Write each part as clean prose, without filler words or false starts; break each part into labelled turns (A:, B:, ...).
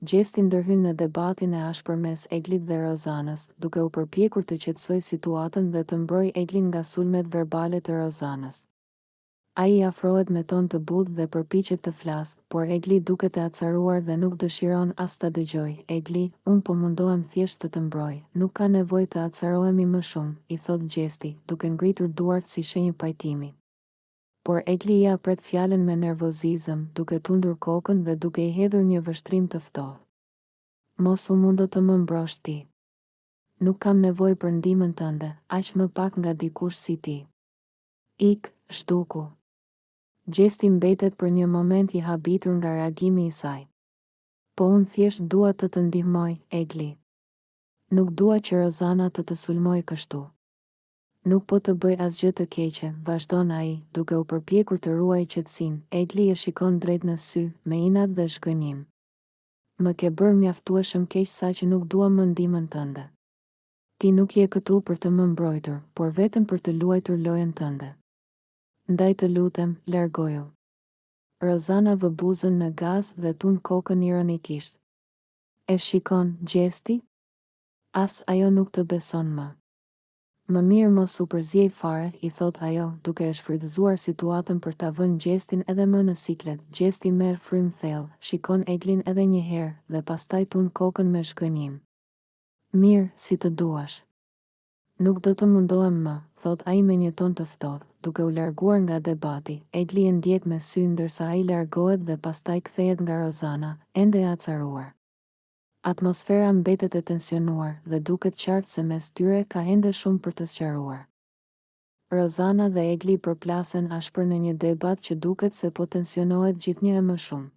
A: Gjesti ndërhyn në debatin e ashpër mes Eglit dhe Rozanës, duke u përpjekur të qetësoj situatën dhe të mbroj Eglin nga sulmet verbale të Rozanës. Ai afrohet me ton të butë dhe përpiqet të flasë, por Egli duket e acaruar dhe nuk dëshiron as ta dëgjoj. Egli, unë po mundohem thjesht të të mbroj, nuk ka nevojë të acarohemi më shumë, i thot Gjesti, duke ngritur duart si shenjë pajtimi. Por Egli ja pret fjalën me nervozizëm, duke tundur kokën dhe duke i hedhur një vështrim të ftohtë. Mos u mundo të më mbrosh ti. Nuk kam nevojë për ndihmën tënde, aq më pak nga dikush si ti. Ik, zhduku. Gjesti mbetet për një moment i habitur nga reagimi i saj. Po unë thjesht dua të të ndihmoj, Egli. Nuk dua që Rozana të sulmoj kështu. Nuk po të bëj asgjë të keqe, vazhdon ai, duke u përpjekur të ruajë qetësinë. Egli e shikon drejt në sy, me inat dhe zhgënjim. Më ke bërë mjaftueshëm keq saqë nuk dua më ndihmën tënde. Ti nuk je këtu për të më mbrojtur, por vetëm për të luajtur lojën tënde. Ndaj të lutem, largoju. Rozana vë buzën në gaz dhe tund kokën ironikisht. E shikon, Gjesti? As ajo nuk të beson më. Më mirë mos u përziej fare, i thot ajo, duke e shfrytëzuar situatën për ta vënë Gjestin edhe më në siklet. Gjesti merr frym thellë, shikon Eglin edhe një herë dhe pastaj tund kokën me zhgënjim. Mirë, si të duash. Nuk do të mundohem më, thot ai me një ton të ftohtë, duke u larguar nga debati. Egli e ndjek me sy ndërsa ai largohet dhe pastaj kthehet nga Rozana, ende e acaruar. Atmosfera mbetet e tensionuar dhe duket qartë se mes tyre ka ende shumë për të sqaruar. Rozana dhe Egli përplasen ashpër në një debat që duket se po tensionohet gjithnjë e më shumë.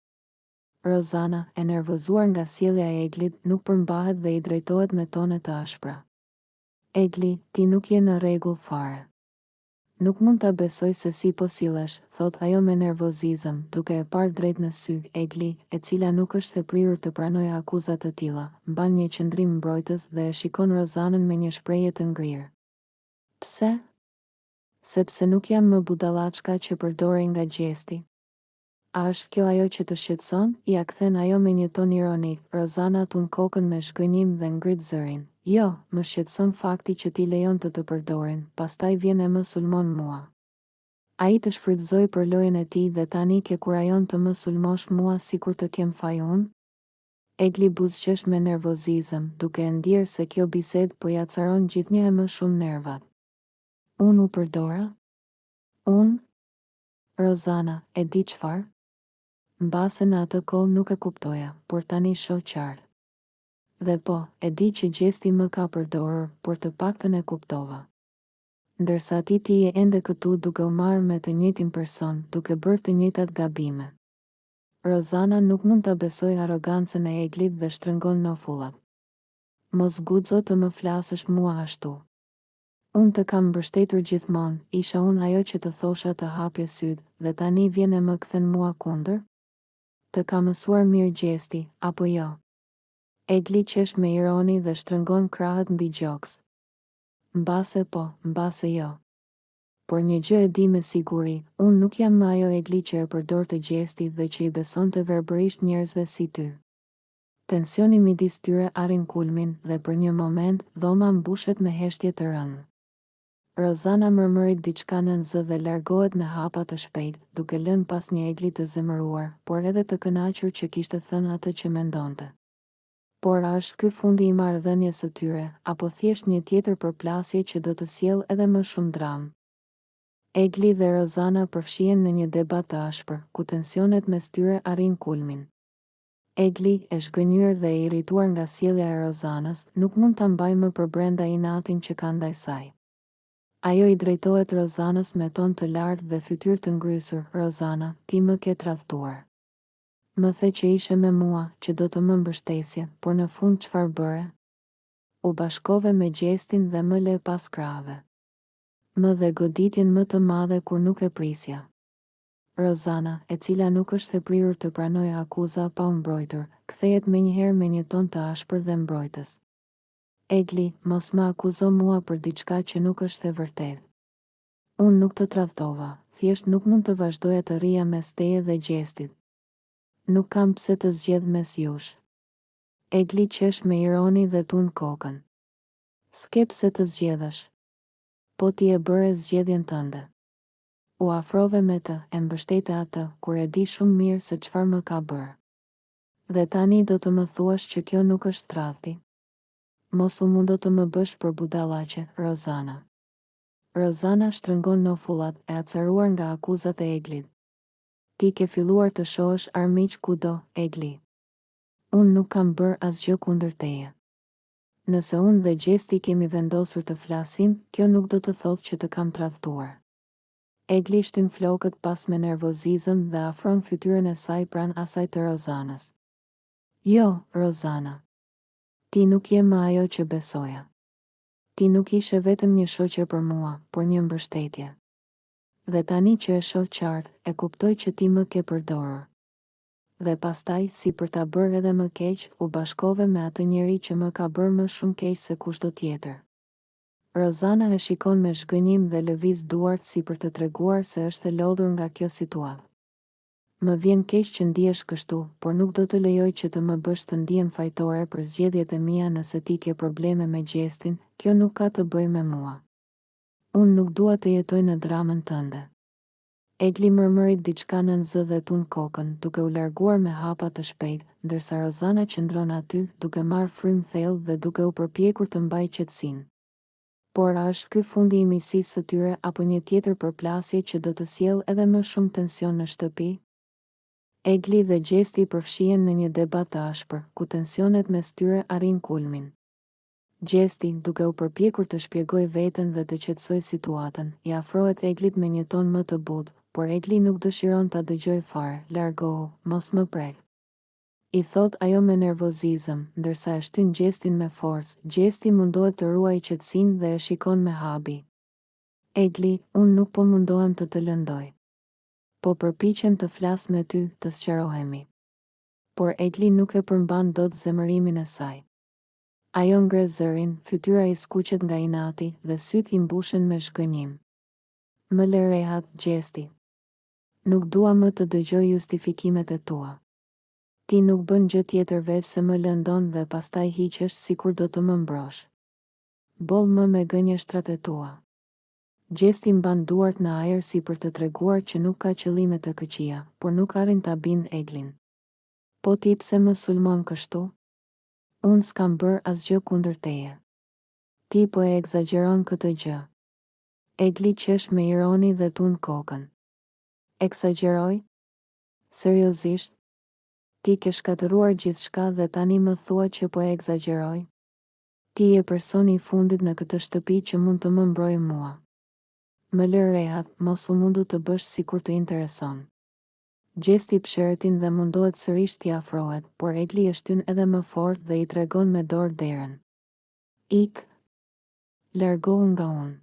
A: Rozana, e nervozuar nga sjellja e Eglit, nuk përmbahet dhe i drejtohet me tone të ashpra. Egli, ti nuk je në rregull fare. Nuk mund ta besoj se si po sillesh, thot ajo me nervozizëm, duke e parë drejt në sy. Egli, e cila nuk është e prirur të pranojë akuza të tilla, mban një qëndrim mbrojtës dhe e shikon Rozanën me një shprehje të ngrirë. Pse? Sepse nuk jam më budallaçka që përdorej nga Gjesti. A është kjo ajo që të shqetëson? Ja kthen ajo me një ton ironik. Rozana tund kokën me zhgënjim dhe ngrit zërin. Jo, më shqetëson fakti që ti lejon të përdorin, pastaj vjen e më sulmon mua. Ai të shfrytëzoi për lojën e tij dhe tani ke kurajon të më sulmosh mua sikur të kem faj unë? Egli buzëqesh me nervozizëm, duke e ndier se kjo bisedë po ja acaron gjithnjë e më shumë nervat. Unë u përdora? Unë? Rozana, e di çfarë? Mbase në atë kohë nuk e kuptoja, por tani shoh qartë. Dhe po, e di që Gjesti më ka përdorur, por të paktën e kuptova. Ndërsa ti je ende këtu duke u marrë me të njëjtin person, duke bërë të njëjtat gabime. Rozana nuk mund ta besojë arrogancën e Eglit dhe shtrëngon nofullat. Mos guxo të më flasësh mua ashtu. Unë të kam mbështetur gjithmonë, isha unë ajo që të thosha të hapje sytë, dhe tani vjen e më kthen mua kundër? Të ka mësuar mirë Gjesti, apo jo? Egli qesh me ironi dhe shtrëngon krahët mbi gjoks. Mbase po, mbase jo. Por një gjë e di me siguri, unë nuk jam më ajo Egli që e përdor të Gjesti dhe që i beson të verbërisht njerëzve si ty. Tensioni midis tyre arrin kulmin dhe për një moment dhoma mbushet me heshtje të rëndë. Rozana mërmërit diçka në zë dhe largohet me hapa të shpejt, duke lënë pas një Egli të zemëruar, por edhe të kënaqur që kishte thënë atë që mendonte. Por a është ky fundi i marrëdhënies së tyre, apo thjesht një tjetër përplasje që do të sjellë edhe më shumë dramë? Egli dhe Rozana përfshihen në një debat të ashpër, ku tensionet mes tyre arrin kulmin. Egli, e zhgënjur dhe e irrituar nga sjellja e Rozanës, nuk mund ta mbajë më për brenda inatin që ka ndaj saj. Ajo i drejtohet Rozanës me ton të lartë dhe fytyrë të ngrysur. Rozana, ti më ke tradhtuar. Më the që ishe me mua, që do të më mbështesje, por në fund çfarë bëre? U bashkove me Gjestin dhe më le pas krave. Më dhe goditjen më të madhe kur nuk e prisja. Rozana, e cila nuk është e prirur të pranojë akuza pa u mbrojtur, kthehet menjëherë me një ton të ashpër dhe mbrojtës. Egli, mos më akuzo mua për diçka që nuk është e vërtetë. Unë nuk të tradhtova, thjesht nuk mund të vazhdoja të rrija mes teje dhe Gjestit. Nuk kam pse të zgjedh mes jush. Egli qesh me ironi dhe tund kokën. S'ke pse të zgjedhësh. Po ti e bëre zgjedhjen tënde. U afrove me të, e mbështete atë, kur e di shumë mirë se çfarë më ka bërë. Dhe tani do të më thuash që kjo nuk është tradhti. Mos u mundo të më bësh për budallaqe, Rozana. Rozana shtrëngon nofullat e acaruar nga akuzat e Eglit. Ti ke filluar të shohësh armiq kudo, Egli. Unë nuk kam bërë asgjë kundër teje. Nëse unë dhe Gjesti kemi vendosur të flasim, kjo nuk do të thotë që të kam tradhtuar. Egli shtyn flokët pas me nervozizëm dhe afron fytyrën e saj pran asaj të Rozanës. Jo, Rozana. Ti nuk je më ajo që besoja. Ti nuk ishe vetëm një shoqe për mua, por një mbështetje. Dhe tani që e shoh qartë, e kuptoj që ti më ke përdorur. Dhe pastaj, si për ta bërë edhe më keq, u bashkove me atë njeri që më ka bërë më shumë keq se kushdo tjetër. Rozana e shikon me zhgënjim dhe lëviz duart si për të treguar se është e lodhur nga kjo situatë. Më vjen keq që ndihesh kështu, por nuk do të lejoj që të më bësh të ndihem fajtore për zgjedhjet e mia nëse ti ke probleme me Gjestin, kjo nuk ka të bëjë me mua. Unë nuk dua të jetoj në dramën tënde. Egli mërmërit diçka në zë dhe tund kokën, duke u larguar me hapa të shpejt, ndërsa Rozana qëndron aty, duke marrë frymë thellë dhe duke u përpjekur të mbajë qetësinë. Por a është ky fundi i miqësisë së tyre apo një tjetër përplasje që do të sjellë edhe më shumë tension në shtëpi? Egli dhe Gjesti përfshihen në një debat të ashpër, ku tensionet mes tyre arrin kulmin. Gjesti, duke u përpjekur të shpjegojë veten dhe të qetësojë situatën, i afrohet Eglit me një ton më të butë, por Egli nuk dëshiron ta dëgjojë fare. Largohu, mos më prek. I thot ajo me nervozizëm, ndërsa e shtyn Gjestin me forcë. Gjesti mundohet të ruajë qetësinë dhe e shikon me habi. Egli, unë nuk po mundohem të lëndoj. Po përpiqem të flas me ty, të sqarohemi. Por Egli nuk e përmban dot zemërimin e saj. Ajo ngre zërin, fytyra i skuqet nga inati dhe syt i mbushen me zhgënjim. Më le rehat, Gjesti. Nuk dua më të dëgjoj justifikimet e tua. Ti nuk bën gjë tjetër veç se më lëndon dhe pastaj hiqesh sikur do të më mbrosh. Boll më me gënjeshtrat e tua. Gjesti mban duart në ajër si për të treguar që nuk ka qëllime të këqija, por nuk arrin ta bind Eglin. Po ti pse më sulmon kështu? Unë s'kam bërë asgjë kundër teje. Ti po e egzageron këtë gjë. Egli qesh me ironi dhe tund kokën. Eksagjeroj? Seriozisht? Ti ke shkatëruar gjithçka dhe tani më thua që po e egzagjeroj? Ti je personi i fundit në këtë shtëpi që mund të më mbrojë mua. Më lër rehat, mos u mundu të bësh sikur të intereson. Gjesti pshertin dhe mundohet sërish t'i afrohet, por Egli e shtyn edhe më fort dhe i tregon me dorë derën. Ik. Largohu nga unë.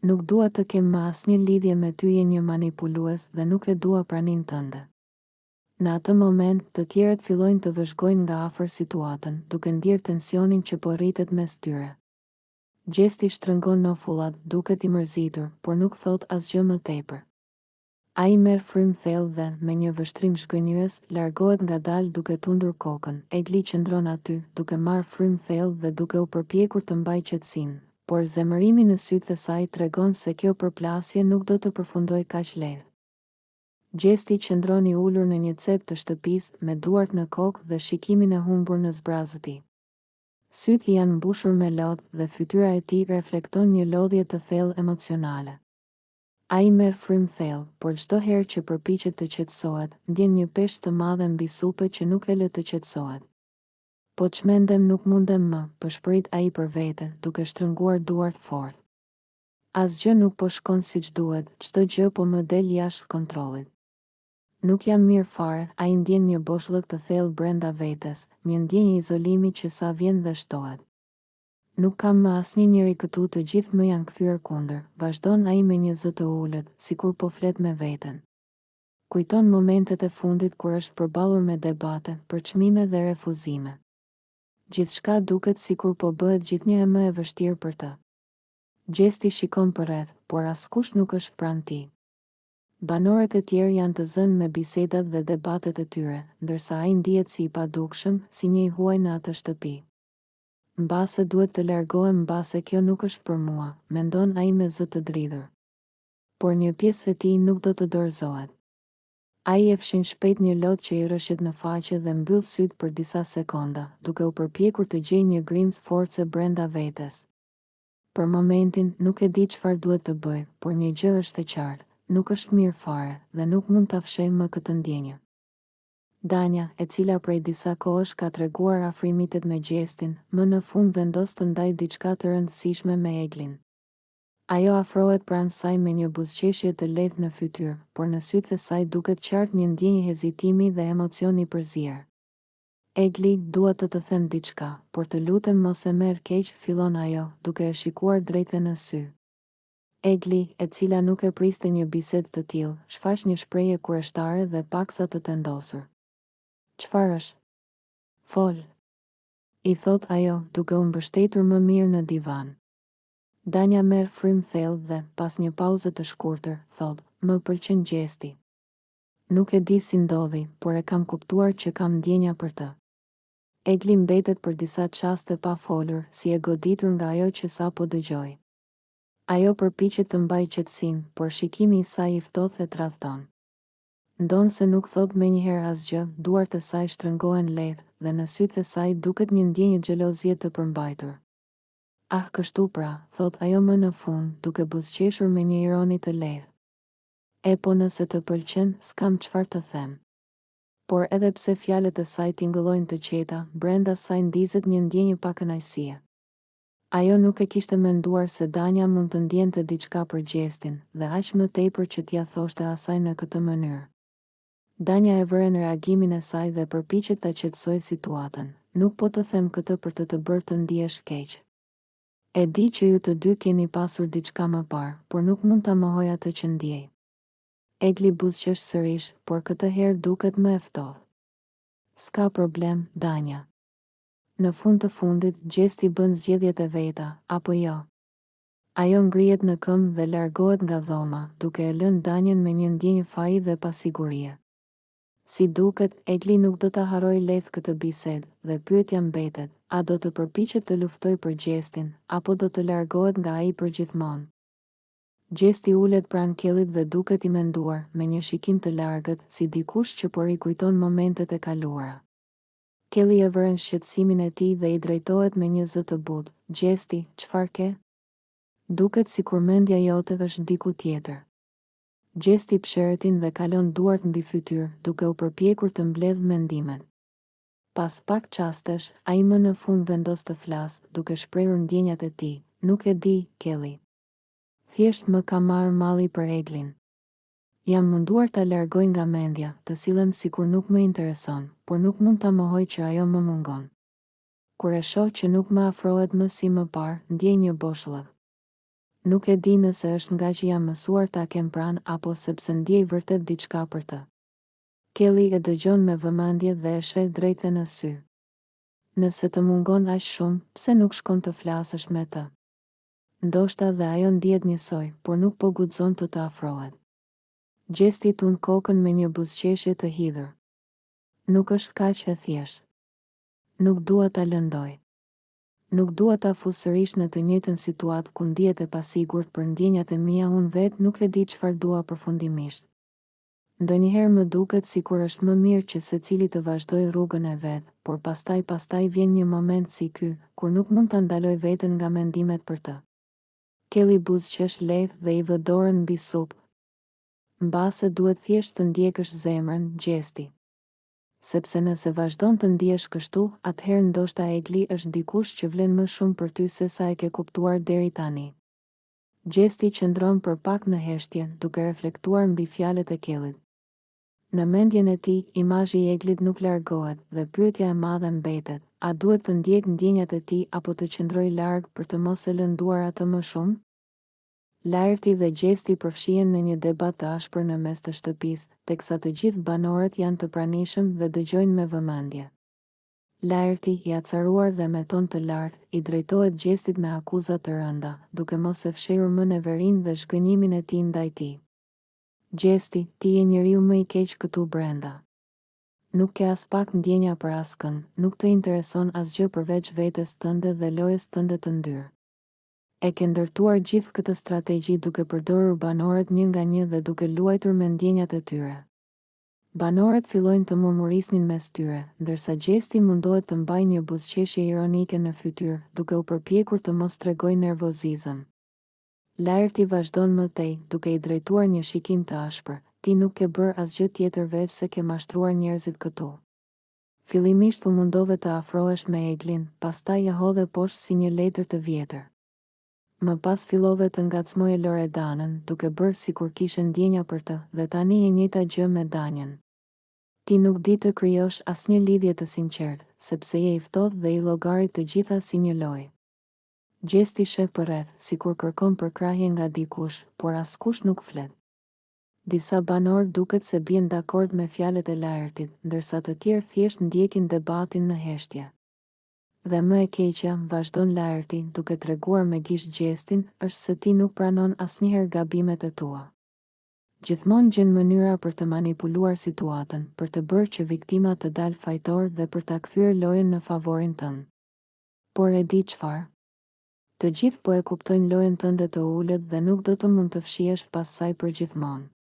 A: Nuk dua të kem më asnjë lidhje me ty, je një manipulues dhe nuk e dua praninë tënde. Në atë moment, të tjerët fillojnë të vëzhgojnë nga afër situatën, duke ndjerë tensionin që po rritet mes tyre. Gjesti shtrëngon nofullat, duket i mërzitur, por nuk thot asgjë më tepër. Ai merr frymë thellë dhe, me një vështrim zhgënjyes, largohet ngadalë duke tundur kokën. Egli qëndron aty, duke marrë frymë thellë dhe duke u përpjekur të mbajë qetësinë, por zemërimi në sytë e saj tregon se kjo përplasje nuk do të përfundojë kaq lehtë. Gjesti qëndron i ulur në një cep të shtëpisë, me duart në kokë dhe shikimin e humbur në zbrazët e tij. Sytë janë mbushur me lodhë dhe fytyra e tij reflekton një lodhje të thellë emocionale. Ai merr frymë thellë, por çdo herë që përpiqet të qetësohet, ndjen një peshë të madhe mbi supë që nuk e lë të qetësohet. Po çmendem nuk mundem më, përshpërit ai për vete, duke shtrënguar duart fort. Asgjë nuk po shkon siç duhet, çdo gjë po më del jashtë kontrollit. Nuk jam mirë fare, ai ndjen një boshllëk të thellë brenda vetes, një ndjenjë izolimi që sa vjen dhe shtohet. Nuk kam më asnjë njeri këtu, të gjithë më janë kthyer kundër, vazhdon ai me një zë të ulët, sikur po flet me veten. Kujton momentet e fundit kur është përballur me debate, përçmime dhe refuzime. Gjithçka duket sikur po bëhet gjithnjë më e vështirë për të. Gjesti shikon përreth, por askush nuk është pranë tij. Banorët e tjerë janë të zënë me bisedat dhe debatet e tyre, ndërsa ai ndihet si i padukshëm, si një i huaj në atë shtëpi. Mbase duhet të largohem mbase kjo nuk është për mua, mendon ai me zë të dridhur. Por një pjesë e tij nuk do të dorëzohet. Ai e fshin shpejt një lot që i rrëshet në faqe dhe mbyll syt për disa sekonda, duke u përpjekur të gjejë një grimc force brenda vetes. Për momentin nuk e di çfarë duhet të bëj, por një gjë është e qartë, nuk është mirë fare dhe nuk mund ta fshej më këtë ndjenjë. Dania, e cila prej disa kohësh ka treguar afrimitet me gjestin, më në fund vendos të ndajë diçka të rëndësishme me Eglin. Ajo afrohet pranë saj me një buzëqeshje të lehtë në fytyrë, por në sytë e saj duket qartë një ndjenjë hezitimi dhe emocioni përzier. Egli, dua të të them diçka, por të lutem mos e merr keq, fillon ajo, duke e shikuar drejtë në sy. Egli, e cila nuk e priste një bisedë të tillë, shfaq një shprehje kurioztare dhe paksa të tendosur. Çfarë është? Fol, i thot ajo, duke u mbështetur më mirë në divan. Dania merr frym thellë dhe, pas një pauze të shkurtër, thot, më pëlqen gjesti. Nuk e di si ndodhi, por e kam kuptuar që kam ndjenja për të. Egli mbetet për disa çaste pa folur, si e goditur nga ajo që sapo dëgjoi. Ajo përpiqet të mbajë qetësinë, por shikimi i saj i ftohtë e tradhton. Ndonë se nuk thot menjëherë asgjë, duart e saj shtrëngohen lehtë dhe në sytë e saj duket një ndjenjë xhelozie të përmbajtur. Ah, kështu pra, thot ajo më në fund, duke buzëqeshur me një ironi të lehtë. E po nëse të pëlqen, s'kam çfarë të them. Por edhe pse fjalët e saj tingëllojnë të qeta, brenda saj ndizet një ndjenjë pakënaqësie. Ajo nuk e kishte menduar se Dania mund të ndjente diçka për gjestin, dhe aq më tepër që t'ia thoshte asaj në këtë mënyrë. Dania e vëre në reagimin e saj dhe përpiqet ta qetësojë situatën. Nuk po të them këtë për të bërë të ndihesh keq. E di që ju të dy keni pasur diçka më parë, por nuk mund ta mohoj atë që ndjej. Egli buzëqesh sërish, por këtë herë duket më e ftohtë. S'ka problem, Dania. Në fund të fundit, gjesti bën zgjedhjet e veta, apo jo? Ajo ngrihet në këmbë dhe largohet nga dhoma, duke e lënë Danien me një ndjenjë faji dhe pasigurie. Si duket, Egli nuk do ta harrojë lehtë këtë bisedë, dhe pyetja mbetet, a do të përpiqet të luftojë për gjestin, apo do të largohet nga ai përgjithmonë. Gjesti ulet pranë Kellit dhe duket i menduar, me një shikim të largët, si dikush që po rikujton momentet e kaluara. Kelli e vëren shqetësimin e tij dhe i drejtohet me një zë të butë. Gjesti, çfarë ke? Duket sikur mendja jote është diku tjetër. Gjesti psherëtin dhe kalon duart mbi fytyrë, duke u përpjekur të mbledh mendimet. Pas pak çastesh, ai më në fund vendos të flasë, duke shprehur ndjenjat e tij. Nuk e di, Kelli. Thjesht më ka marrë malli për Eglin. Jam munduar ta largoj nga mendja, të sillem sikur nuk më intereson, por nuk mund ta mohoj që ajo më mungon. Kur e shoh që nuk më afrohet më si më parë, ndjej një boshllëk. Nuk e di nëse është nga që jam mësuar ta kem pranë apo sepse ndjej vërtet diçka për të. Kelli e dëgjon me vëmendje dhe e sheh drejtë në sy. Nëse të mungon aq shumë, pse nuk shkon të flasësh me të? Ndoshta dhe ajo ndihet njësoj, por nuk po guxon të afrohet. Gjesti tund kokën me një buzëqeshje të hidhur. Nuk është kaq e thjeshtë. Nuk dua ta lëndoj. Nuk dua ta fus sërish në të njëjtën situatë ku ndihet e pasigurt për ndjenjat e mia, unë vetë nuk e di çfarë dua përfundimisht. Ndonjëherë më duket sikur është më mirë që secili të vazhdojë rrugën e vet, por pastaj vjen një moment si ky, kur nuk mund ta ndaloj veten nga mendimet për të. Kelli buzëqesh lehtë dhe i vë dorën mbi supë. Mbase duhet thjesht të ndjekësh zemrën, Gjesti. Sepse nëse vazhdon të ndihesh kështu, atëherë ndoshta Egli është dikush që vlen më shumë për ty se sa e ke kuptuar deri tani. Gjesti qëndron për pak në heshtje, duke reflektuar mbi fjalët e Kellit. Në mendjen e tij, imazhi i Eglit nuk largohet dhe pyetja e madhe mbetet, a duhet të ndjek ndjenjat e tij apo të qëndroj larg për të mos e lënduar atë më shumë? Lajrti dhe Gjesti përfshihen në një debat të ashpër në mes të shtëpisë, teksa të gjithë banorët janë të pranishëm dhe dëgjojnë me vëmendje. Lajrti, i acaruar dhe me ton të lartë, i drejtohet Gjestit me akuza të rënda, duke mos e fshehur më neverinë dhe zhgënjimin e tij ndaj tij. Gjesti, ti je njeriu më i keq këtu brenda. Nuk ke as pak ndjenja për askën, nuk të intereson asgjë përveç vetes tënde dhe lojës tënde të ndyrë. E ke ndërtuar gjithë këtë strategji duke përdorur banorët një nga një dhe duke luajtur me ndjenjat e tyre. Banorët fillojnë të murmurisnin mes tyre, ndërsa Gjesti mundohet të mbajë një buzëqeshje ironike në fytyrë, duke u përpjekur të mos tregojë nervozizëm. Lajrti vazhdon më tej, duke i drejtuar një shikim të ashpër. Ti nuk ke bërë asgjë tjetër veç se ke mashtruar njerëzit këtu. Fillimisht u mundove të afrohesh me Eglin, pastaj ja hodhe poshtë si një letër të vjetër. Më pas fillove të ngacmoje Loredanën, duke bërë sikur kishe ndjenja për të, dhe tani e njëjta gjë me Danjen. Ti nuk di të krijosh asnjë lidhje të sinqertë, sepse je i ftohtë dhe i llogarit të gjitha si një lojë. Gjesti sheh përreth, sikur kërkon përkrahje nga dikush, por askush nuk flet. Disa banorë duket se bien dakord me fjalët e Lajrtit, ndërsa të tjerë thjesht ndjekin debatin në heshtje. Dhe më e keqja, vazhdon Lajrti, duke treguar me gisht Gjestin, është se ti nuk pranon asnjëherë gabimet e tua. Gjithmonë gjen mënyra për të manipuluar situatën, për të bërë që viktima të dalë fajtor dhe për ta kthyer lojën në favorin tënd. Por e di çfarë? Të gjithë po e kuptojnë lojën tënde të ulët dhe nuk do të mund të fshihesh pas saj përgjithmonë.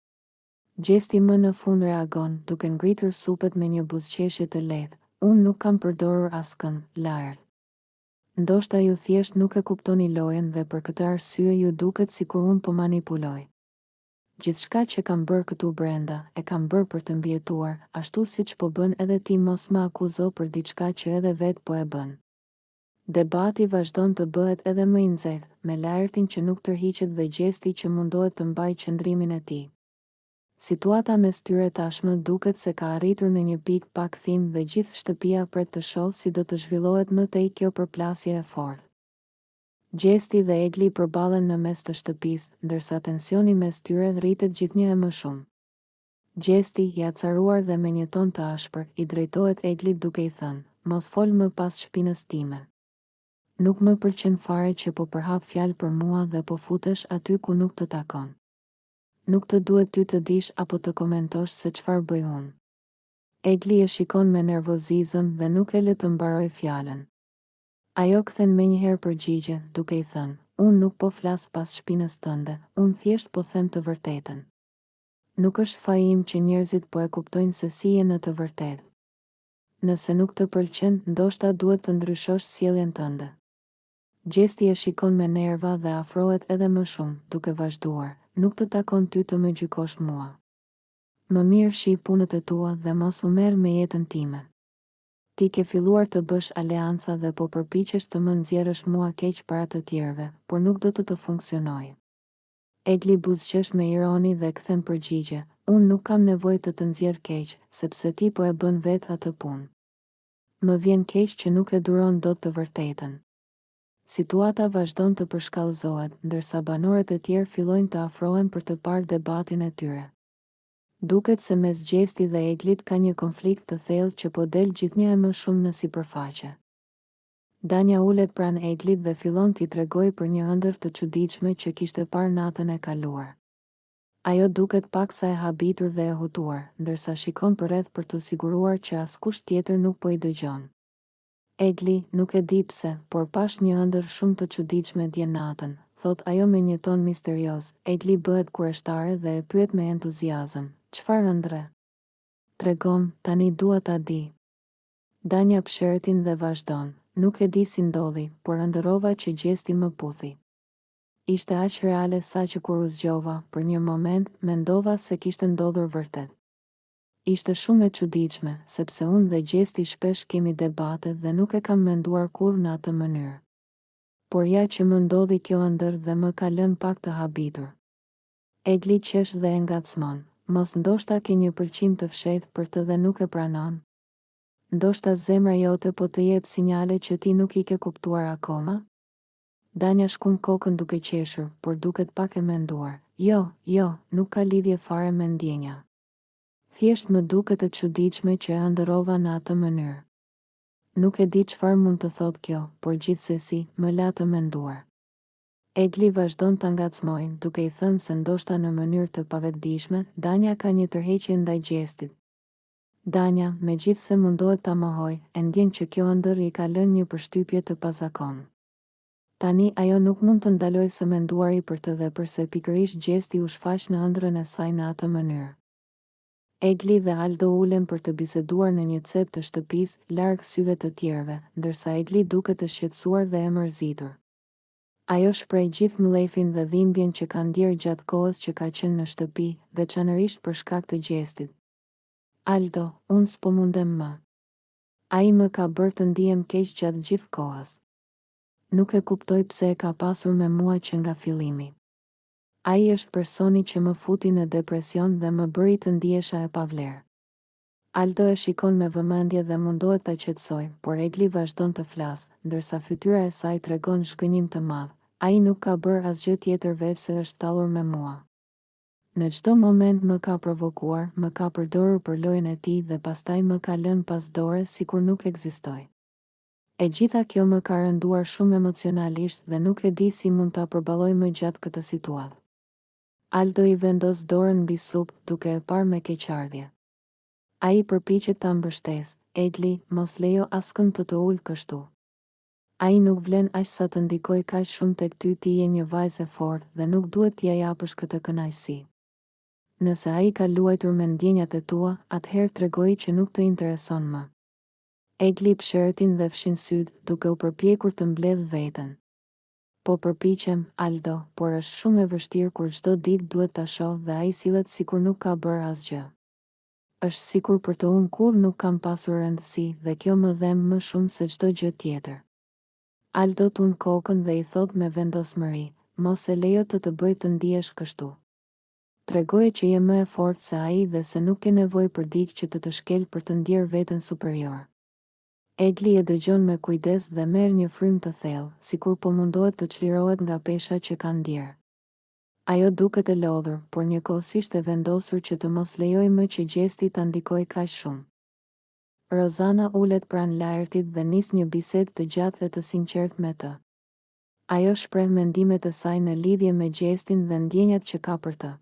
A: Gjesti më në fund reagon, duke ngritur supet me një buzëqeshje të lehtë. Unë nuk kam përdorur askën, Lajrt. Ndoshta ju thjesht nuk e kuptoni lojën dhe për këtë arsye ju duket sikur unë po manipuloj. Gjithçka që kam bërë këtu brenda, e kam bërë për të mbijetuar, ashtu siç po bën edhe ti, mos më akuzo për diçka që edhe vetë po e bën. Debati vazhdon të bëhet edhe më i nxehtë, me Lajrtin që nuk tërhiqet dhe Gjesti që mundohet të mbajë qëndrimin e tij. Situata mes tyre tashmë duket se ka arritur në një pikë pa kthim dhe gjithë shtëpia pret të shohë si do të zhvillohet më tej kjo përplasje e fortë. Gjesti dhe Egli përballen në mes të shtëpisë, ndërsa tensioni mes tyre rritet gjithnjë e më shumë. Gjesti, i acaruar dhe me një ton të ashpër, i drejtohet Eglit duke i thënë: "Mos fol më pas shpinës time. Nuk më pëlqen fare që po përhap fjalë për mua dhe po futesh aty ku nuk të takon. Nuk të duhet ty të dish apo të komentosh se çfarë bëj unë." Egli e shikon me nervozizëm dhe nuk e lë të mbaroj fjalën. Ajo kthen menjëherë përgjigje, duke i thënë: "Unë nuk po flas pas shpinës tënde, unë thjesht po them të vërtetën. Nuk është faji im që njerëzit po e kuptojnë se si je në të vërtetë. Nëse nuk të pëlqen, ndoshta duhet të ndryshosh sjelljen tënde." Gjesti e shikon me nerva dhe afrohet edhe më shumë, duke vazhduar: "Nuk të takon ty të më gjykosh mua. Më mirë shi punët e tua dhe mos u merr me jetën time. Ti ke filluar të bësh aleanca dhe po përpiqesh të më nxjerrësh mua keq para të tjerëve, por nuk do të funksionojë." Egli buzëqesh me ironi dhe kthen përgjigje: "Unë nuk kam nevojë të të nxjerr keq, sepse ti po e bën vetë atë punë. Më vjen keq që nuk e duron dot të vërtetën." Situata vazhdon të përshkallëzohet, ndërsa banorët e tjerë fillojnë të afrohen për të parë debatin e tyre. Duket se mes Gjesti dhe Eglit ka një konflikt të thellë që po del gjithnjë e më shumë në sipërfaqe. Danja ulet pranë Eglit dhe fillon t'i tregojë për një ëndër të çuditshme që kishte parë natën e kaluar. Ajo duket paksa e habitur dhe e hutuar, ndërsa shikon përreth për të siguruar që askush tjetër nuk po i dëgjon. Egli, nuk e di pse, por pash një ëndër shumë të çuditshme dje natën, thot ajo me një ton misterioz. Egli bëhet kurioztare dhe e pyet me entuziazëm: "Çfarë ëndre? Tregom, tani dua ta di." Danja pshertin dhe vazhdon: "Nuk e di si ndodhi, por ëndërrova që Gjesti më puthi. Ishte aq reale sa që kur u zgjova, për një moment, mendova se kishte ndodhur vërtet. Ishte shumë e çuditshme, sepse unë dhe Gjesti shpesh kemi debate dhe nuk e kam menduar kurrë në atë mënyrë. Por ja që më ndodhi kjo ëndër dhe më ka lënë pak të habitur." Egli qesh dhe e ngacmon: "Mos ndoshta ke një pëlqim të fshehtë për të dhe nuk e pranon? Ndoshta zemra jote po të jep sinjale që ti nuk i ke kuptuar akoma?" Danja shkon kokën duke qeshur, por duket pak e menduar: Jo, nuk ka lidhje fare me ndjenja. Thjesht më duket e çuditshme që e ëndërrova në atë mënyrë. Nuk e di çfarë mund të thotë kjo, por gjithsesi, më la të menduar. Egli vazhdon të ngacmojnë, duke i thënë se ndoshta në mënyrë të pavetdijshme, Danja ka një tërheqje ndaj gjestit. Danja, megjithse mundohet ta mohojë, e ndjen që kjo ëndër i ka lënë një përshtypje të pazakontë. Tani ajo nuk mund të ndalojë së menduari për të dhe përse pikërisht gjesti u shfaq në ëndrrën e saj në atë mënyrë. Egli dhe Aldo ulen për të biseduar në një cep të shtëpisë, larg syve të tjerëve, ndërsa Egli duket të shqetësuar dhe e mërzitur. Ajo shpreh gjithë mllefin dhe dhimbjen që ka ndjerë gjatë kohës që ka qenë në shtëpi, veçanërisht për shkak të gjestit. Aldo, unë s'po mundem më. Ai më ka bërë të ndihem keq gjatë gjithë kohës. Nuk e kuptoj pse e ka pasur me mua që nga fillimi. Ai është personi që më futi në depresion dhe më bëri të ndihesha e pavlerë. Aldo e shikon me vëmendje dhe mundohet ta qetësojë, por Egli vazhdon të flasë, ndërsa fytyra e saj tregon zhgënjim të madh. Ai nuk ka bërë asgjë tjetër veç se është tallur me mua. Në çdo moment më ka provokuar, më ka përdorur për lojën e tij dhe pastaj më ka lënë pas dore sikur nuk ekzistoj. E gjitha kjo më ka rënduar shumë emocionalisht dhe nuk e di si mund ta përballoj më gjatë këtë situatë. Aldo i vendos dorën mbi supë, duke e parë me keqardhje. Ai përpiqet ta mbështesë, Egli, mos lejo askënd të ul kështu. Ai nuk vlen aq sa të ndikoj kaq shumë tek ty, ti je një vajzë e fortë dhe nuk duhet t'ia japësh këtë kënaqësi. Nëse ai ka luajtur me ndjenjat e tua, atëherë tregoji që nuk të intereson më. Egli pshertin dhe fshin syt, duke u përpjekur të mbledh veten. Po përpiqem, Aldo, por është shumë e vështirë kur çdo ditë duhet ta shoh dhe ai sillet sikur nuk ka bërë asgjë. Është sikur për të unë kur nuk kam pasur rëndësi dhe kjo më dhem më shumë se çdo gjë tjetër. Aldo tund kokën dhe i thot me vendosmëri, mos e lejo të bëj të ndihesh kështu. Tregoje që je më e fortë se ai dhe se nuk ke nevojë për dikë që të shkel për të ndjerë veten superior. Egli e dëgjon me kujdes dhe merr një frym të thellë, sikur po mundohet të çlirohet nga pesha që ka ndjerë. Ajo duket e lodhur, por njëkohësisht e vendosur që të mos lejoj më që gjesti ta ndikojë kaq shumë. Rozana ulet pranë Laertit dhe nis një bisedë të gjatë dhe të sinqertë me të. Ajo shpreh mendimet e saj në lidhje me gjestin dhe ndjenjat që ka për të.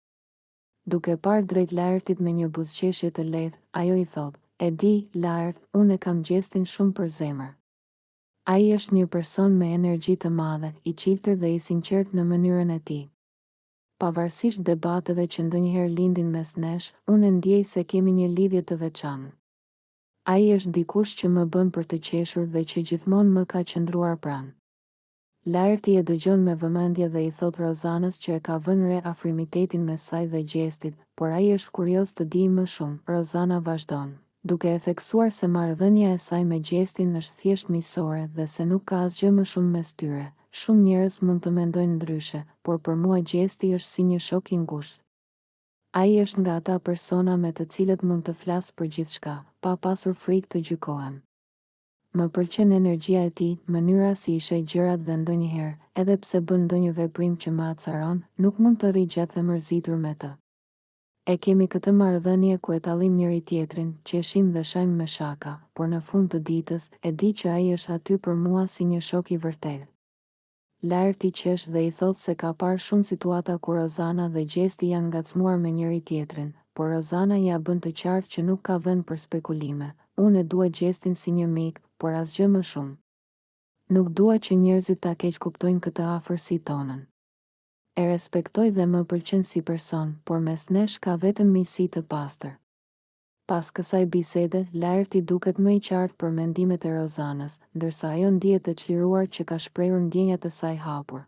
A: Duke parë drejt Laertit me një buzëqeshje të lehtë, ajo i thot: "E di, Laert, unë e kam gjestin shumë për zemër." Ai është një person me energji të madhe, i çiltër dhe i sinqert në mënyrën e tij. Pavarësisht debateve që ndonjëherë lindin mes nesh, unë ndjej se kemi një lidhje të veçantë. Ai është dikush që më bën për të qeshur dhe që gjithmonë më ka qëndruar pranë. Laerti e dëgjon me vëmendje dhe i thot Rozanës që e ka vënë re afrimitetin mes saj dhe gjestit, por ai është kurioz të dijë më shumë. Rozana vazhdon, duke e theksuar se marrëdhënia e saj me gjestin është thjesht miqësore dhe se nuk ka asgjë më shumë mes tyre. Shumë njerëz mund të mendojnë ndryshe, por për mua gjesti është si një shok i ngushtë. Ai është nga ata persona me të cilët mund të flas për gjithçka, pa pasur frikë të gjykohem. Më pëlqen energjia e tij, mënyra si i sheh gjërat dhe ndonjëherë, edhe pse bën ndonjë veprim që më acaron, nuk mund të rri gjatë e mërzitur me të. E kemi këtë marrëdhënie ku e tallim njëri tjetrin, qeshim dhe shajm me shaka, por në fund të ditës e di që ai është aty për mua si një shok i vërtetë. Laerti qesh dhe i thot se ka parë shumë situata ku Rozana dhe gjesti janë ngacmuar me njëri tjetrin, por Rozana ja bën të qartë që nuk ka vend për spekulime. Unë e dua gjestin si një mik, por asgjë më shumë. Nuk dua që njerëzit ta keq kuptojnë këtë afërsi tonën. E respektoj dhe më pëlqen si person, por mes nesh ka vetëm miqësi të pastër. Pas kësaj bisede, Laerti duket më i qartë për mendimet e Rozanës, ndërsa ajo ndihet e çliruar që ka shprehur ndjenjat e saj hapur.